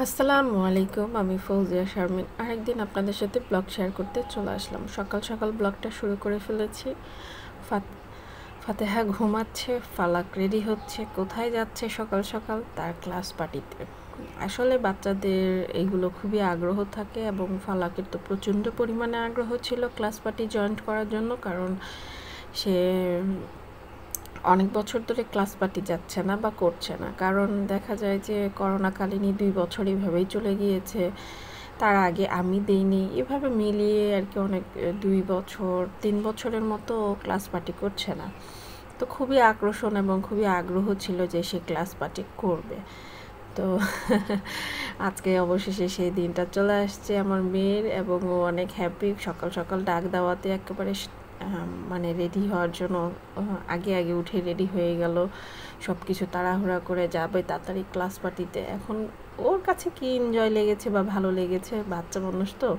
আসসালামু আলাইকুম, আমি ফৌজিয়া শারমিন আরেকদিন আপনাদের সাথে ব্লগ শেয়ার করতে চলে আসলাম। সকাল সকাল ব্লগটা শুরু করে ফেলেছি। ফাতেহা ঘুমাচ্ছে, ফালাক রেডি হচ্ছে, কোথায় যাচ্ছে সকাল সকাল? তার ক্লাস পার্টিতে। আসলে বাচ্চাদের এইগুলো খুবই আগ্রহ থাকে এবং ফালাকের তো প্রচণ্ড পরিমাণে আগ্রহ ছিল ক্লাস পার্টি জয়েন করার জন্য, কারণ সে অনেক বছর ধরে ক্লাস পার্টি যাচ্ছে না বা করছে না, কারণ দেখা যায় যে করোনাকালীনই 2 বছর এভাবেই চলে গিয়েছে। তার আগে আমি দেইনি, এভাবে মিলিয়ে আর কি অনেক 2 বছর 3 বছরের মতো ক্লাস পার্টি করছে না। তো খুবই আকর্ষণ এবং খুবই আগ্রহ ছিল যে সে ক্লাস পার্টি করবে। তো আজকে অবশেষে সেই দিনটা চলে আসছে আমার মেয়ের, এবং ও অনেক হ্যাপি। সকাল সকাল ডাক দেওয়াতে একেবারে মানে রেডি হওয়ার জন্য আগে আগে উঠে রেডি হয়ে গেল, সব কিছু তাড়াহুড়া করে যাবে তাড়াতাড়ি ক্লাস পার্টিতে। এখন ওর কাছে কি এনজয় লেগেছে বা ভালো লেগেছে, বাচ্চা মানুষ তো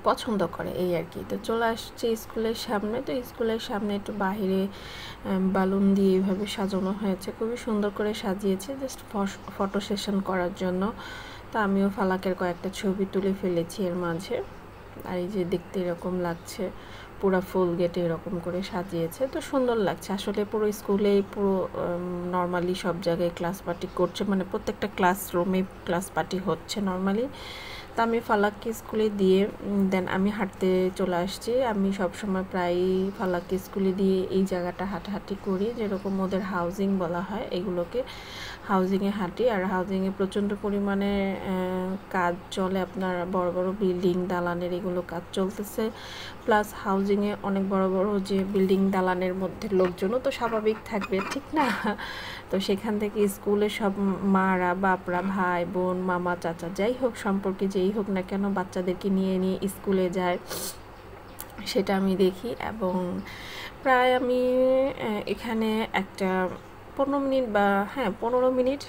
পছন্দ করে এই আর কি। তো চলে আসছে স্কুলের সামনে। তো স্কুলের সামনে একটু বাহিরে বালুন দিয়ে এইভাবে সাজানো হয়েছে, খুবই সুন্দর করে সাজিয়েছে জাস্ট ফটো সেশন করার জন্য। তো আমিও ফালাকের কয়েকটা ছবি তুলে ফেলেছি এর মাঝে। আর এই যে দেখতে এরকম লাগছে, পুরো ফুল গেটে এরকম করে সাজিয়েছে, তো সুন্দর লাগছে। আসলে পুরো স্কুলেই পুরো নর্মালি সব জায়গায় ক্লাস পার্টি করছে, মানে প্রত্যেকটা ক্লাসরুমে ক্লাস পার্টি হচ্ছে নর্মালি। তো আমি ফালাককে স্কুলে দিয়ে দেন আমি হাঁটতে চলে আসছি। আমি সবসময় প্রায়ই ফালাককে স্কুলে দিয়ে এই জায়গাটা হাঁটাহাঁটি করি, যেরকম ওদের হাউজিং বলা হয় এগুলোকে, হাউজিংয়ে হাঁটি। আর হাউজিংয়ে প্রচণ্ড পরিমাণে কাজ চলে, আপনার বড় বড় বিল্ডিং দালানের এগুলো কাজ চলতেছে, প্লাস হাউজিংয়ে অনেক বড় বড় যে বিল্ডিং দালানের মধ্যে লোকজনও তো স্বাভাবিক থাকবে, ঠিক না? তো সেখান থেকে স্কুলে সব মারা বাপরা ভাই বোন মামা চাচা যাই হোক সম্পর্কে যেই হোক না কেন বাচ্চাদেরকে নিয়ে নিয়ে স্কুলে যায়, সেটা আমি দেখি। এবং প্রায় আমি এখানে একটা 15 মিনিট বা 15 মিনিট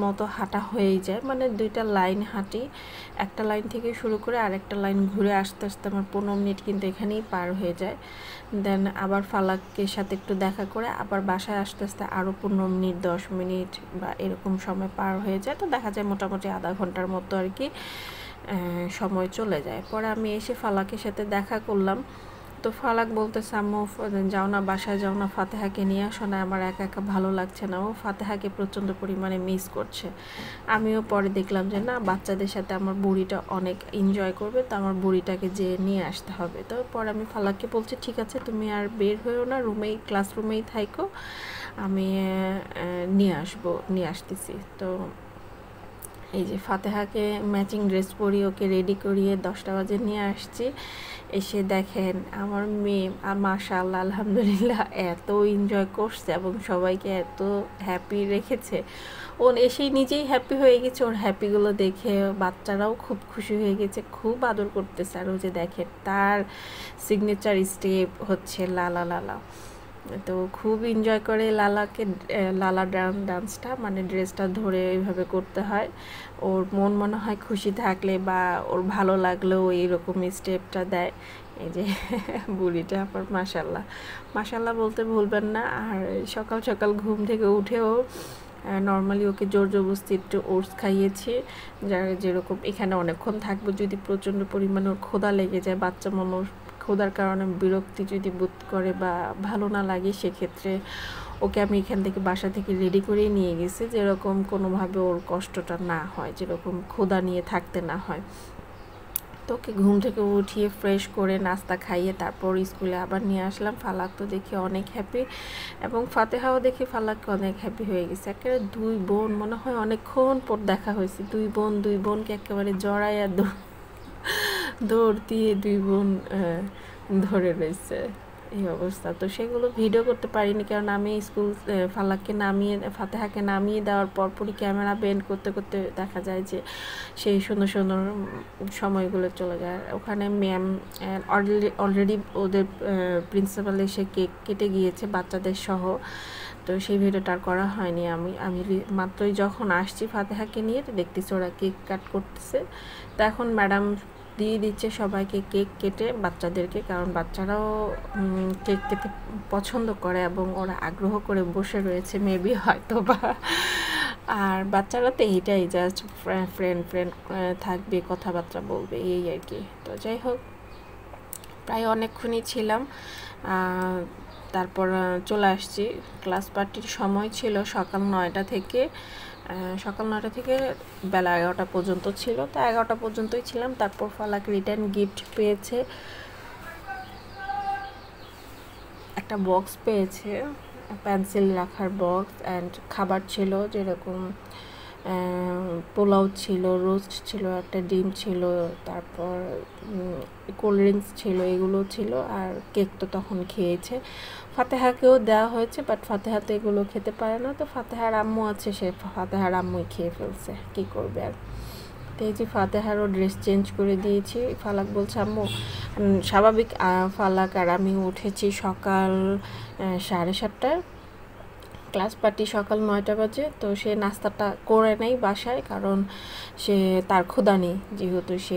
মতো হাঁটা হয়েই যায়, মানে 2টা লাইন হাঁটি। একটা লাইন থেকে শুরু করে আরেকটা লাইন ঘুরে আসতে আসতে আমার 15 মিনিট কিন্তু এখানেই পার হয়ে যায়। দেন আবার ফালাকের সাথে একটু দেখা করে আবার বাসায় আসতে আসতে আরও 15 মিনিট 10 মিনিট বা এরকম সময় পার হয়ে যায়। তো দেখা যায় মোটামুটি আধা ঘন্টার মতো আর কি সময় চলে যায়। পরে আমি এসে ফালাকের সাথে দেখা করলাম। তো ফালাক বলতেছে, আম্মু যাও না, বাসায় যাও না, ফাতেহাকে নিয়ে আসো না, আমার একা একা ভালো লাগছে না। ও ফাতেহাকে প্রচণ্ড পরিমাণে মিস করছে। আমিও পরে দেখলাম যে না, বাচ্চাদের সাথে আমার বুড়িটা অনেক এনজয় করবে, তো আমার বুড়িটাকে যেয়ে নিয়ে আসতে হবে। তো পরে আমি ফালাককে বলছি, ঠিক আছে তুমি আর বের হয়েও না, ক্লাসরুমেই থাইকো, আমি নিয়ে আসতেছি। তো এই যে ফাতেহাকে ম্যাচিং ড্রেস পরিয়ে ওকে রেডি করিয়ে 10টা বাজে নিয়ে আসছি। এসে দেখেন আমার মেয়ে মাশাআল্লাহ আলহামদুলিল্লাহ এত এনজয় করছে এবং সবাইকে এত হ্যাপি রেখেছে। ও এসেই নিজেই হ্যাপি হয়ে গেছে, ওর হ্যাপিগুলো দেখে বাচ্চারাও খুব খুশি হয়ে গেছে, খুব আদর করতেছে। আর ও যে দেখেন তার সিগনেচার স্টেপ হচ্ছে লালা লালা, তো খুব এনজয় করে লালা ডান্সটা, মানে ড্রেসটা ধরে এইভাবে করতে হয়। ওর মনে হয় খুশি থাকলে বা ওর ভালো লাগলেও এইরকম স্টেপটা দেয়। এই যে বুড়িটা আবার মাশাল্লাহ মাশাল্লাহ বলতে ভুলবেন না। আর সকাল সকাল ঘুম থেকে উঠেও নর্মালি ওকে জোর জবরদস্তি একটু ওটস খাইয়েছি, যেরকম এখানে অনেকক্ষণ থাকবো, যদি প্রচণ্ড পরিমাণে ওর ক্ষুধা লেগে যায়, বাচ্চা মানুষ ক্ষুধার কারণে বিরক্তি যদি বোধ করে বা ভালো না লাগে, সেক্ষেত্রে ওকে আমি এখান থেকে বাসা থেকে রেডি করেই নিয়ে গেছি, যেরকম কোনোভাবে ওর কষ্টটা না হয়, যেরকম ক্ষুধা নিয়ে থাকতে না হয়। তো ওকে ঘুম থেকে উঠিয়ে ফ্রেশ করে নাস্তা খাইয়ে তারপর স্কুলে আবার নিয়ে আসলাম। ফালাক তো দেখে অনেক হ্যাপি এবং ফাতেহাও দেখে ফালাককে অনেক হ্যাপি হয়ে গেছে। একেবারে 2 বোন, মনে হয় অনেকক্ষণ পর দেখা হয়েছে। 2 বোনকে একেবারে জড়াইয়া দৌড় দিয়ে 2 বোন ধরে রয়েছে, এই অবস্থা। তো সেগুলো ভিডিও করতে পারিনি, কারণ আমি ফাতেহাকে নামিয়ে দেওয়ার পরপরই ক্যামেরা বেন্ড করতে করতে দেখা যায় যে সেই সুন্দর সুন্দর সময়গুলো চলে যায়। ওখানে ম্যাম অলরেডি ওদের প্রিন্সিপাল এসে কেক কেটে গিয়েছে বাচ্চাদের সহ, তো সেই ভিডিওটা আর করা হয়নি। আমি মাত্রই যখন আসছি ফাতেহাকে নিয়ে, তো দেখতেছি ওরা কেক কাট করতেছে। তো এখন ম্যাডাম দিয়ে দিচ্ছে সবাইকে কেক কেটে বাচ্চাদেরকে, কারণ বাচ্চারাও কেক খেতে পছন্দ করে এবং ওরা আগ্রহ করে বসে রয়েছে মেবি হয়তো বা। আর বাচ্চারা তো এইটাই, জাস্ট ফ্রেন্ড ফ্রেন্ড থাকবে, কথাবার্তা বলবে, এই আর কি। তো যাই হোক, প্রায় অনেকক্ষণই ছিলাম, তারপর চলে আসছি। ক্লাস পার্টির সময় ছিল সকাল 9টা থেকে, বেলা 11টা পর্যন্ত ছিল। তো 11টা পর্যন্তই ছিলাম। তারপর ফালাক রিটার্ন গিফট পেয়েছে, একটা বক্স পেয়েছে, পেন্সিল রাখার বক্স, অ্যান্ড খাবার ছিল, যেরকম পোলাও ছিল, রোস্ট ছিল, একটা ডিম ছিল, তারপর কোল্ড ড্রিঙ্কস ছিল, এগুলো ছিল। আর কেক তো তখন খেয়েছে। ফাতেহাকেও দেওয়া হয়েছে, বাট ফাতেহা তো এগুলো খেতে পারে না। তো ফাতেহার আম্মু আছে, সে ফাতেহার আম্মুই খেয়ে ফেলছে, কী করবে আর। তো এই যে ফাতেহারও ড্রেস চেঞ্জ করে দিয়েছি। ফালাক বলছে আম্মু, স্বাভাবিক ফালাক আর আমি উঠেছি সকাল 7:30টায়, ক্লাস পার্টি সকাল 9টা বাজে। তো সে নাস্তাটা করে নেই বাসায়, কারণ তার ক্ষুধা নেই, যেহেতু সে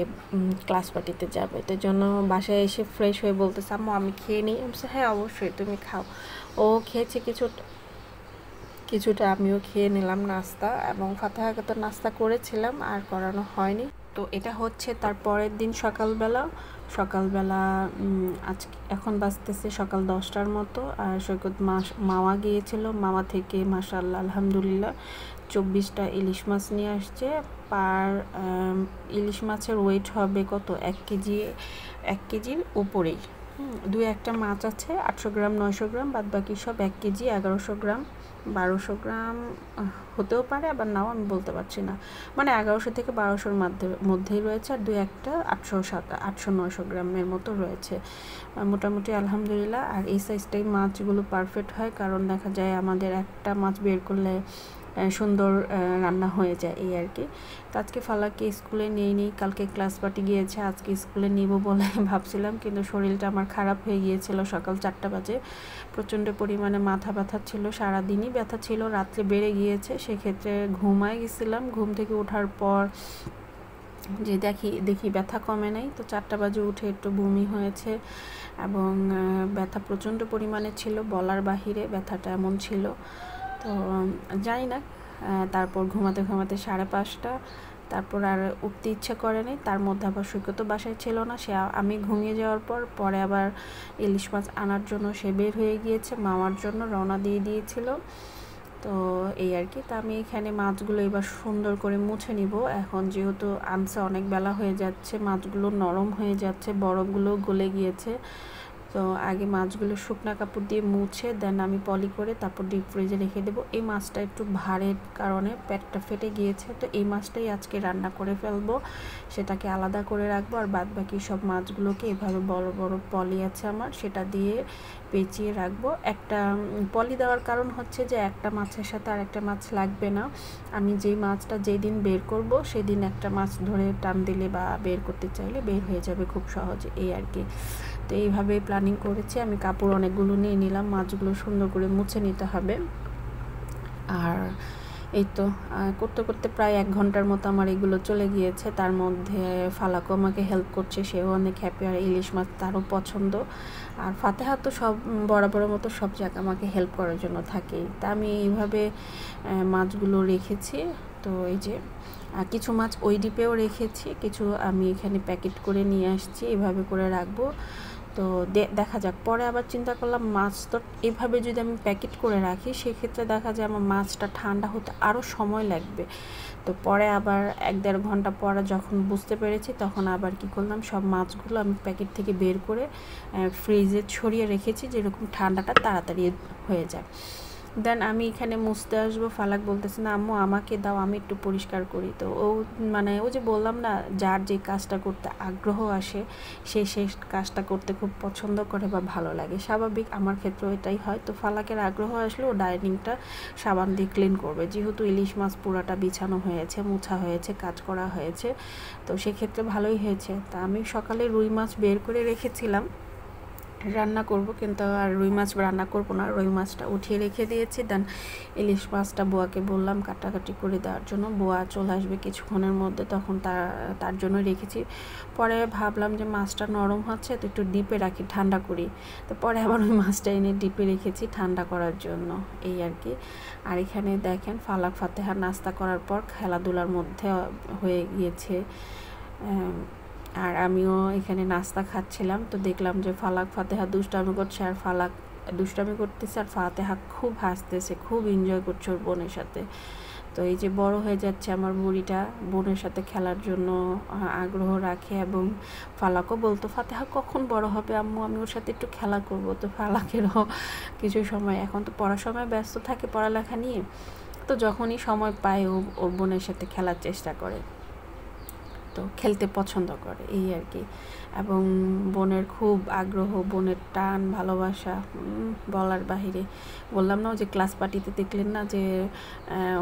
ক্লাস পার্টিতে যাবে। তো জন্য বাসায় এসে ফ্রেশ হয়ে বলতেছে আম্মু আমি খেয়ে নিই। আমি বলছি হ্যাঁ অবশ্যই তুমি খাও। ও খেয়েছে কিছুটা, আমিও খেয়ে নিলাম নাস্তা, এবং ফাতেহাকে তো নাস্তা করেছিলাম, আর করানো হয়নি। তো এটা হচ্ছে তার পরের দিন সকালবেলা। আজকে এখন বাজতেছে সকাল 10টার মতো। আর সৈকত মাওয়া গিয়েছিল, মাওয়া থেকে মাশাআল্লাহ আলহামদুলিল্লাহ 24টা ইলিশ মাছ নিয়ে আসছে। ইলিশ মাছের ওয়েট হবে কত, 1 কেজির উপরেই। 2-1টা মাছ আছে 800 গ্রাম 900 গ্রাম, বাদ বাকি সব 1 কেজি 1100 গ্রাম 1200 গ্রাম হতেও পারে, আবার নাও, আমি বলতে পারছি না। মানে 1100 থেকে 1200-র মধ্যেই রয়েছে, আর 2-1টা 800-900 গ্রামের মতো রয়েছে, মোটামুটি আলহামদুলিল্লাহ। আর এই সাইজটাই মাছগুলো পারফেক্ট হয়, কারণ দেখা যায় আমাদের একটা মাছ বের করলে সুন্দর রান্না হয়ে যায়, এই আর কি। তো আজকে ফালাকে স্কুলে নিই, কালকে ক্লাস পার্টি গিয়েছে, আজকে স্কুলে নিব বলে ভাবছিলাম, কিন্তু শরীরটা আমার খারাপ হয়ে গিয়েছিল সকাল 4টা বাজে। প্রচণ্ড পরিমাণে মাথা ব্যথা ছিল, সারাদিনই ব্যথা ছিল, রাত্রে বেড়ে গিয়েছে, সেক্ষেত্রে ঘুমায় গেছিলাম। ঘুম থেকে ওঠার পর যে দেখি ব্যথা কমে নাই। তো 4টা বাজে উঠে একটু বমি হয়েছে, এবং ব্যথা প্রচণ্ড পরিমাণে ছিল, বলার বাহিরে ব্যথাটা এমন ছিল। তো জানি না, তারপর ঘুমাতে 5:30, তারপর আর উঠতে ইচ্ছে করে নাই। তার মধ্যে আবার সৈকত বাসায় ছিল না, আমি ঘুমিয়ে যাওয়ার পরে আবার ইলিশ মাছ আনার জন্য সে বের হয়ে গিয়েছে, মামার জন্য রওনা দিয়ে দিয়েছিল। তো এই আর কি। তা আমি এখানে মাছগুলো এবার সুন্দর করে মুছে নিব। এখন যেহেতু আনছে অনেক বেলা হয়ে যাচ্ছে, মাছগুলো নরম হয়ে যাচ্ছে, বরফগুলো গলে গিয়েছে। তো আগে মাছগুলো শুকনা কাপড় দিয়ে মুছে দেন আমি পলি করে তারপর ডিপ ফ্রিজে রেখে দেবো। এই মাছটা একটু ভারের কারণে পেটটা ফেটে গিয়েছে, তো এই মাছটাই আজকে রান্না করে ফেলবো, সেটাকে আলাদা করে রাখবো। আর বাদ বাকি সব মাছগুলোকে এভাবে বড় বড় পলি আছে আমার, সেটা দিয়ে পেঁচিয়ে রাখবো। একটা পলি দেওয়ার কারণ হচ্ছে যে একটা মাছের সাথে আর একটা মাছ লাগবে না। আমি যেই মাছটা যেদিন বের করব সেদিন একটা মাছ ধরে টান দিলে বা বের করতে চাইলে বের হয়ে যাবে খুব সহজে, এই আর কি। তো এইভাবেই প্ল্যানিং করেছি। আমি কাপড় অনেকগুলো নিয়ে নিলাম, মাছগুলো সুন্দর করে মুছে নিতে হবে। আর এই তো করতে করতে প্রায় 1 ঘন্টার মতো আমার এগুলো চলে গিয়েছে। তার মধ্যে ফালাকও আমাকে হেল্প করছে, সেও অনেক হ্যাপি। আর ইলিশ মাছ তারও পছন্দ। আর ফাতেহা তো সব বরাবরের মতো সব জায়গায় আমাকে হেল্প করার জন্য থাকেই। তা আমি এইভাবে মাছগুলো রেখেছি। তো এই যে কিছু মাছ ওই ডিপেও রেখেছি, কিছু আমি এখানে প্যাকেট করে নিয়ে আসছি, এভাবে করে রাখবো। তো দেখা যাক, পরে আবার চিন্তা করলাম মাছ তো এভাবে যদি আমি প্যাকেট করে রাখি সেক্ষেত্রে দেখা যায় আমার মাছটা ঠান্ডা হতে আরও সময় লাগবে। তো পরে আবার 1-1.5 ঘন্টা পরে যখন বুঝতে পেরেছি, তখন আবার কি করলাম, সব মাছগুলো আমি প্যাকেট থেকে বের করে ফ্রিজে ছড়িয়ে রেখেছি, যেরকম ঠান্ডাটা তাড়াতাড়ি হয়ে যায়। দেন আমি এখানে মুছতে আসবো, ফালাক বলতেছে না আম্মু আমাকে দাও, আমি একটু পরিষ্কার করি। তো ও মানে ও যে বললাম না, যার যে কাজটা করতে আগ্রহ আসে সেই কাজটা করতে খুব পছন্দ করে বা ভালো লাগে, স্বাভাবিক, আমার ক্ষেত্রেও এটাই হয়। তো ফালাকের আগ্রহ আসলে ও ডাইনিংটা সাবান দিয়ে ক্লিন করবে, যেহেতু ইলিশ মাছ পুরাটা বিছানো হয়েছে, মোছা হয়েছে, কাজ করা হয়েছে, তো সেক্ষেত্রে ভালোই হয়েছে। তা আমি সকালে রুই মাছ বের করে রেখেছিলাম, রান্না করব, কিন্তু আর রুই মাছ রান্না করব না, রুই মাছটা উঠিয়ে রেখে দিয়েছি। দেন ইলিশ মাছটা বুয়াকে বললাম কাটাকাটি করে দেওয়ার জন্য, বুয়া চলে আসবে কিছুক্ষণের মধ্যে, তখন তার জন্য রেখেছি। পরে ভাবলাম যে মাছটা নরম হচ্ছে তো একটু ডিপে রাখি, ঠান্ডা করি, তো পরে আবার ওই মাছটা এনে ডিপে রেখেছি ঠান্ডা করার জন্য, এই আর কি। আর এখানে দেখেন ফালাক ফাতেহা নাস্তা করার পর খেলাধুলার মধ্যে হয়ে গিয়েছে, আর আমিও এখানে নাস্তা খাচ্ছিলাম। তো দেখলাম যে ফালাক ফাতেহা দুষ্টামি করছে, আর ফালাক দুষ্টামি করতেছে, আর ফাতেহা খুব হাসতেছে, খুব এনজয় করছে ওর বোনের সাথে। তো এই যে বড় হয়ে যাচ্ছে আমার বুড়িটা, বোনের সাথে খেলার জন্য আগ্রহ রাখে, এবং ফালাকও বলতো ফাতেহা কখন বড় হবে আম্মু, আমি ওর সাথে একটু খেলা করব। তো ফালাকেরও কিছু সময়, এখন তো পড়ার সময় ব্যস্ত থাকে পড়ালেখা নিয়ে, তো যখনই সময় পায় ও ওর বোনের সাথে খেলার চেষ্টা করে, তো খেলতে পছন্দ করে, এই আর কি। এবং বোনের খুব আগ্রহ, বোনের টান ভালোবাসা বলার বাহিরে। বললাম না, যে ক্লাস পার্টিতে দেখলেন না যে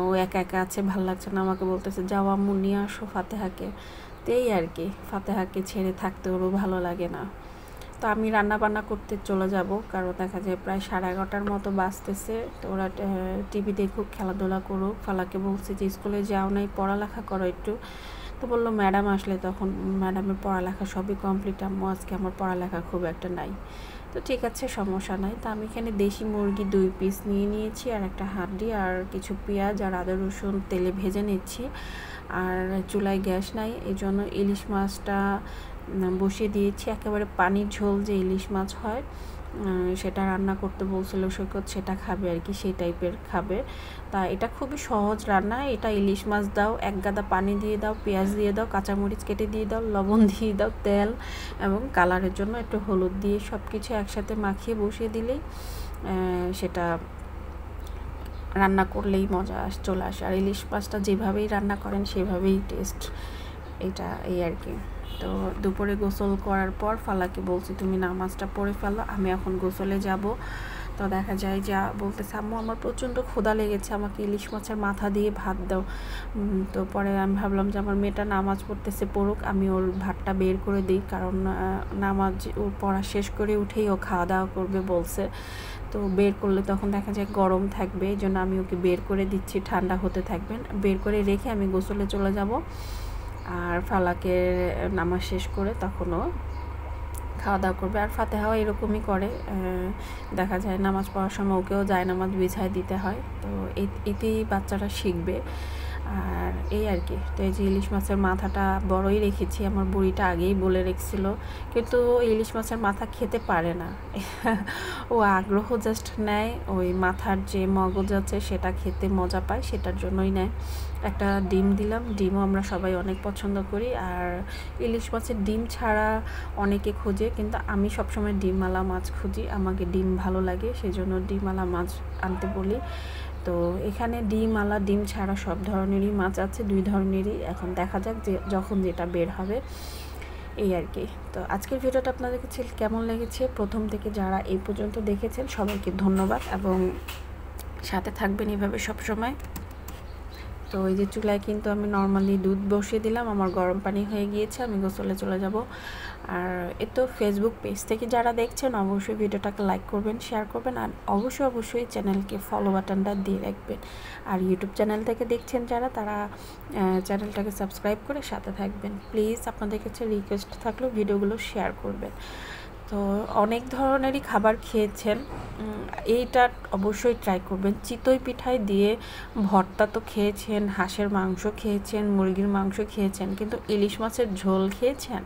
ও একা একা আছে, ভালো লাগছে না, আমাকে বলতেছে যাও আম্মু নিয়ে আসো ফাতেহাকে, তো এই আর কি, ফাতেহাকে ছেড়ে থাকতে ওরও ভালো লাগে না। তো আমি রান্না বান্না করতে চলে যাব, কারণ দেখা যায় প্রায় 11:30 মতো বাজতেছে। তো ওরা টিভি দেখুক, খেলাধুলা করুক। ফালাকে বলছি যে স্কুলে যাও নাই, পড়ালেখা করো একটু, তো বললো ম্যাডাম আসলে, তখন ম্যাডামের পড়ালেখা সবই কমপ্লিট আম্মু, আজকে আমার পড়ালেখা খুব একটা নাই। তো ঠিক আছে, সমস্যা নাই। তো আমি এখানে দেশি মুরগি 2 পিস নিয়ে নিয়েছি, আর একটা হাড্ডি, আর কিছু পেঁয়াজ আর আদা রসুন তেলে ভেজে নিচ্ছি। আর চুলায় গ্যাস নাই, এই জন্য ইলিশ মাছটা বসিয়ে দিয়েছি, একেবারে পানির ঝোল যে ইলিশ মাছ হয় সেটা রান্না করতে বলছিল সৈকত, সেটা খাবে আর কি, সেই টাইপের খাবে। তা এটা খুবই সহজ রান্না, এটা ইলিশ মাছ দাও, 1 গাদা পানি দিয়ে দাও, পেঁয়াজ দিয়ে দাও, কাঁচামরিচ কেটে দিয়ে দাও, লবণ দিয়ে দাও, তেল এবং কালারের জন্য একটু হলুদ দিয়ে সব কিছু একসাথে মাখিয়ে বসিয়ে দিলেই সেটা রান্না করলেই মজা চলে আসে। আর ইলিশ মাছটা যেভাবেই রান্না করেন সেভাবেই টেস্ট, এটা এই আর কি। তো দুপুরে গোসল করার পর ফালাকে বলছি তুমি নামাজটা পড়ে ফেলো, আমি এখন গোসলে যাব। তো দেখা যায় যা বলতেছে আম্মু আমার প্রচণ্ড ক্ষুধা লেগেছে, আমাকে ইলিশ মাছের মাথা দিয়ে ভাত দাও। তো পরে আমি ভাবলাম যে আমার মেয়েটা নামাজ পড়তেছে, পড়ুক, আমি ওর ভাতটা বের করে দিই, কারণ নামাজ ওর পড়া শেষ করে উঠেই ও খাওয়া দাওয়া করবে বলছে। তো বের করলে তখন দেখা যায় গরম থাকবে, এই জন্য আমি ওকে বের করে দিচ্ছি, ঠান্ডা হতে থাকবেন, বের করে রেখে আমি গোসলে চলে যাব। আর ফালাকের নামাজ শেষ করে তখনও খাওয়া দাওয়া করবে। আর ফাতেহাও এরকমই করে, দেখা যায় নামাজ পড়ার সময় ওকেও যায় নামাজ বিছায় দিতে হয়, তো এতেই বাচ্চারা শিখবে। আর এই আর কি। তো এই যে ইলিশ মাছের মাথাটা বড়ই রেখেছি, আমার বুড়িটা আগেই বলে রেখেছিল, কিন্তু ইলিশ মাছের মাথা খেতে পারে না ও আগ্রহ জাস্ট নেয়, ওই মাথার যে মগজ আছে সেটা খেতে মজা পায়, সেটার জন্যই নেয়। একটা ডিম দিলাম, ডিমও আমরা সবাই অনেক পছন্দ করি। আর ইলিশ মাছের ডিম ছাড়া অনেকে খোঁজে, কিন্তু আমি সবসময় ডিমওয়ালা মাছ খুঁজি, আমাকে ডিম ভালো লাগে, সেই জন্য ডিমওয়ালা মাছ আনতে বলি। তো এখানে ডিমওয়ালা ডিম ছাড়া সব ধরনেরই মাছ আছে, 2 ধরনেরই, এখন দেখা যাক যে যখন যেটা বের হবে, এই আর কি। তো আজকের ভিডিওটা আপনাদের কাছে কেমন লেগেছে, প্রথম থেকে যারা এই পর্যন্ত দেখেছেন সবাইকে ধন্যবাদ, এবং সাথে থাকবেন এভাবে সবসময়। তো এই যে চুলায় কিন্তু আমি নর্মালি দুধ বসিয়ে দিলাম, আমার গরম পানি হয়ে গিয়েছে, আমি গোসলে চলে যাব। আর তো ফেসবুক পেজ থেকে যারা দেখছেন অবশ্যই ভিডিওটাকে লাইক করবেন, শেয়ার করবেন, আর অবশ্যই চ্যানেলকে ফলো বাটনটা দিয়ে রাখবেন। আর ইউটিউব চ্যানেল থেকে দেখছেন যারা, তারা চ্যানেলটাকে সাবস্ক্রাইব করে সাথে থাকবেন। প্লিজ আপনাদের কাছে রিকোয়েস্ট থাকলেও ভিডিওগুলো শেয়ার করবেন। তো অনেক ধরনেরই খাবার খেয়েছেন, এইটা অবশ্যই ট্রাই করবেন। চিতই পিঠায় দিয়ে ভর্তা তো খেয়েছেন, হাঁসের মাংস খেয়েছেন, মুরগির মাংস খেয়েছেন, কিন্তু ইলিশ মাছের ঝোল খেয়েছেন?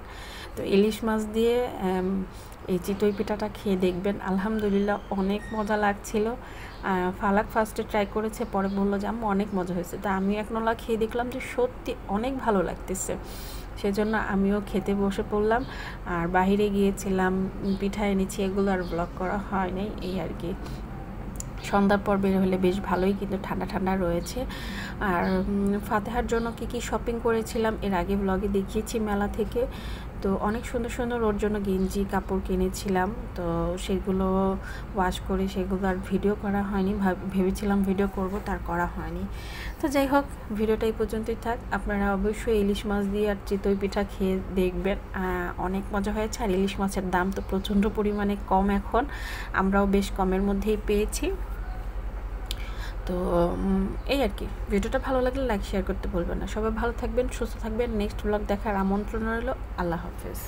তো ইলিশ মাছ দিয়ে এই চিতই পিঠাটা খেয়ে দেখবেন, আলহামদুলিল্লাহ অনেক মজা লাগছিল। ফালাক ফার্স্টে ট্রাই করেছে, পরে বললো যে আম্মু অনেক মজা হয়েছে। তা আমি এক নলা খেয়ে দেখলাম যে সত্যি অনেক ভালো লাগতেছে, সেজন্য আমিও খেতে বসে পড়লাম। আর বাহিরে গিয়েছিলাম, পিঠা এনেছি, এগুলো আর ব্লগ করা হয় নাই, এই আর কি। সন্ধ্যার পর বের হলে বেশ ভালোই কিন্তু ঠান্ডা ঠান্ডা রয়েছে। আর ফাতেহার জন্য কি শপিং করেছিলাম এর আগে ব্লগে দেখিয়েছি মেলা থেকে। তো অনেক সুন্দর সুন্দর ওর জন্য গেঞ্জি কাপড় কিনেছিলাম, তো সেগুলো ওয়াশ করে সেগুলো আর ভিডিও করা হয়নি, ভেবেছিলাম ভিডিও করব, তার করা হয়নি। তো যাই হোক, ভিডিওটা এই পর্যন্তই থাক। আপনারা অবশ্যই ইলিশ মাছ দিয়ে আর চিতই পিঠা খেয়ে দেখবেন, অনেক মজা হয়েছে। আর ইলিশ মাছের দাম তো প্রচণ্ড পরিমাণে কম এখন, আমরাও বেশ কমের মধ্যেই পেয়েছি। তো এই আর কি, ভিডিওটা ভালো লাগলে লাইক শেয়ার করতে ভুলবেন না। সবাই ভালো থাকবেন, সুস্থ থাকবেন। নেক্সট ব্লগ দেখার আমন্ত্রণ রইল। আল্লাহ হাফেজ।